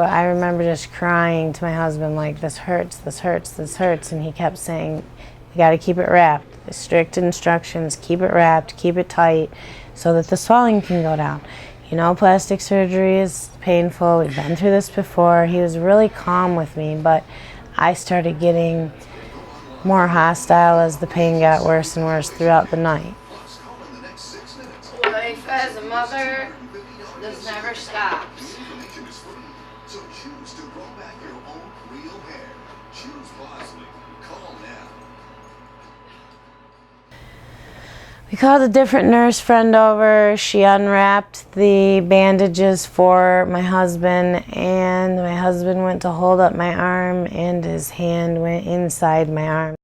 I remember just crying to my husband like, this hurts, this hurts, this hurts, and he kept saying, you got to keep it wrapped. The strict instructions, keep it wrapped, keep it tight, so that the swelling can go down. You know, plastic surgery is painful. We've been through this before. He was really calm with me, but I started getting more hostile as the pain got worse and worse throughout the night. Life as a mother this never stops. So choose to grow back your own real hair. Choose wisely. Call now. We called a different nurse friend over. She unwrapped the bandages for my husband, and my husband went to hold up my arm, and his hand went inside my arm.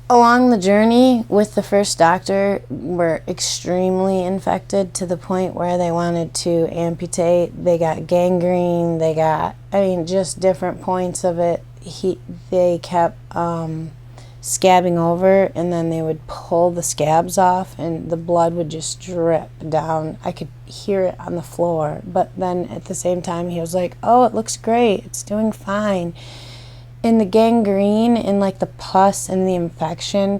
Along the journey with the first doctor, we're extremely infected to the point where they wanted to amputate. They got gangrene, they got, just different points of it. They kept scabbing over, and then they would pull the scabs off and the blood would just drip down. I could hear it on the floor, but then at the same time he was like, oh, it looks great, it's doing fine. And the gangrene and like the pus and the infection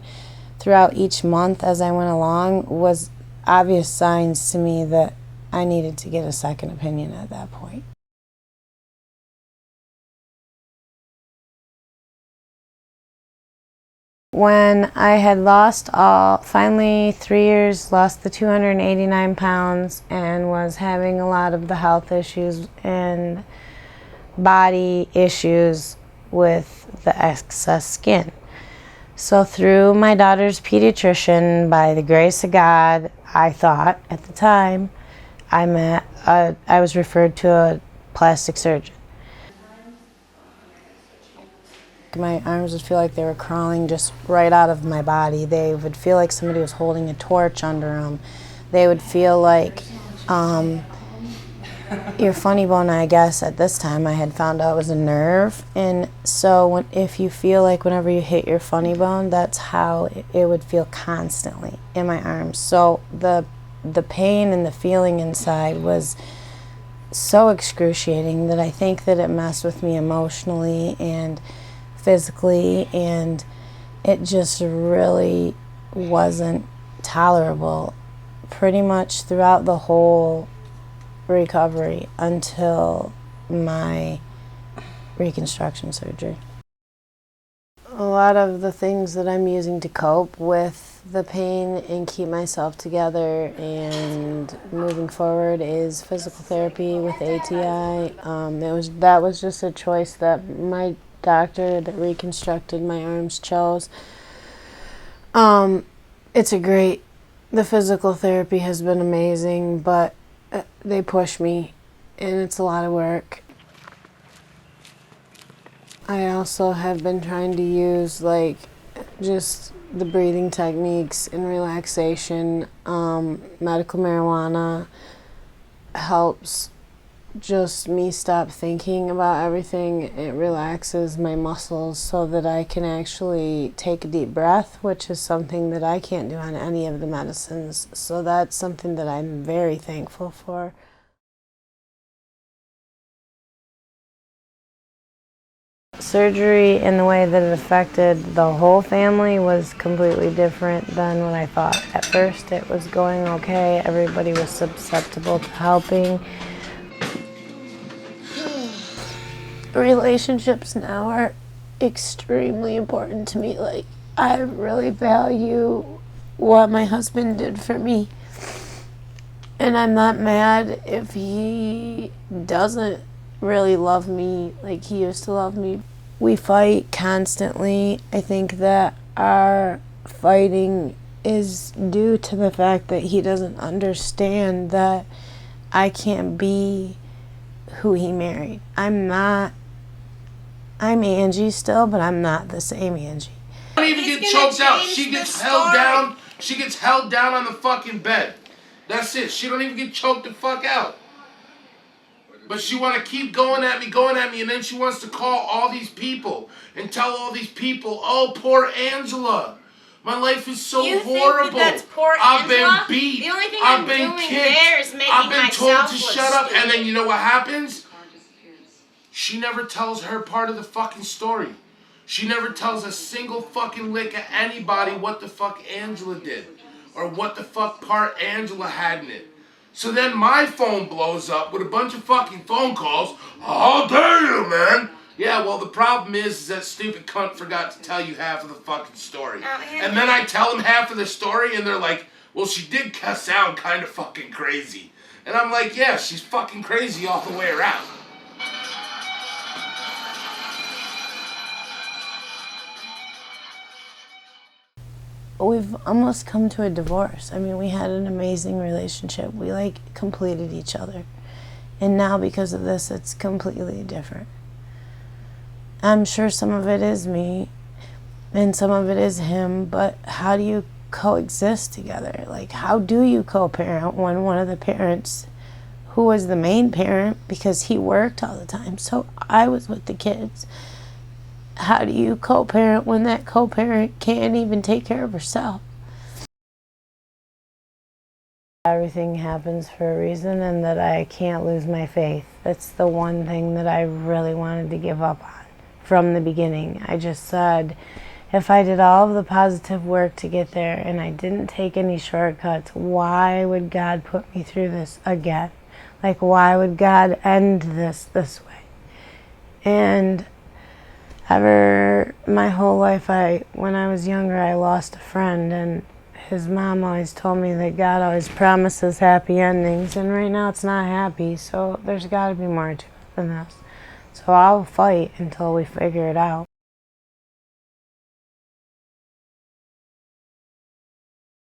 throughout each month as I went along was obvious signs to me that I needed to get a second opinion at that point. When I had finally 3 years, lost the 289 pounds and was having a lot of the health issues and body issues with the excess skin. So through my daughter's pediatrician, by the grace of God, I thought at the time, I was referred to a plastic surgeon. My arms would feel like they were crawling just right out of my body. They would feel like somebody was holding a torch under them. They would feel like your funny bone, I guess, at this time I had found out was a nerve. And so if you feel like whenever you hit your funny bone, that's how it would feel constantly in my arms. So the pain and the feeling inside was so excruciating that I think that it messed with me emotionally and physically, and it just really wasn't tolerable pretty much throughout the whole recovery until my reconstruction surgery. A lot of the things that I'm using to cope with the pain and keep myself together and moving forward is physical therapy with ATI. That was just a choice that my doctor that reconstructed my arms chose. The physical therapy has been amazing, but they push me and it's a lot of work. I also have been trying to use just the breathing techniques and relaxation. Medical marijuana helps just me stop thinking about everything. It relaxes my muscles so that I can actually take a deep breath, which is something that I can't do on any of the medicines. So that's something that I'm very thankful for. Surgery and the way that it affected the whole family was completely different than what I thought. At first it was going okay, everybody was susceptible to helping. Relationships now are extremely important to me. I really value what my husband did for me, and I'm not mad if he doesn't really love me like he used to love me. We fight constantly. I think that our fighting is due to the fact that he doesn't understand that I can't be who he married. I'm Angie still, but I'm not the same Angie. Don't even get choked out. She gets held down. She gets held down on the fucking bed. That's it. She don't even get choked the fuck out. But she want to keep going at me, and then she wants to call all these people and tell all these people, oh, poor Angela. My life is so horrible. That's poor I've Angela? been beat. The only thing I've I'm been doing kicked. there is making I've been told myself to look shut up, stupid. and then you know what happens? She never tells her part of the fucking story. She never tells a single fucking lick of anybody what the fuck Angela did. Or what the fuck part Angela had in it. So then my phone blows up with a bunch of fucking phone calls. How dare you, man? Yeah, well, the problem is that stupid cunt forgot to tell you half of the fucking story. And then I tell them half of the story, and they're like, well, she did sound kind of fucking crazy. And I'm like, yeah, she's fucking crazy all the way around. We've almost come to a divorce. I mean, we had an amazing relationship. We, like, completed each other. And now, because of this, it's completely different. I'm sure some of it is me, and some of it is him, but how do you coexist together? Like, how do you co-parent when one of the parents, who was the main parent, because he worked all the time, so I was with the kids. How do you co-parent when that co-parent can't even take care of herself? Everything happens for a reason, and that I can't lose my faith. That's the one thing that I really wanted to give up on from the beginning. I just said, if I did all of the positive work to get there and I didn't take any shortcuts, why would God put me through this again? Like, why would God end this way? And my whole life, when I was younger, I lost a friend, and his mom always told me that God always promises happy endings, and right now it's not happy, so there's got to be more to it than this. So I'll fight until we figure it out.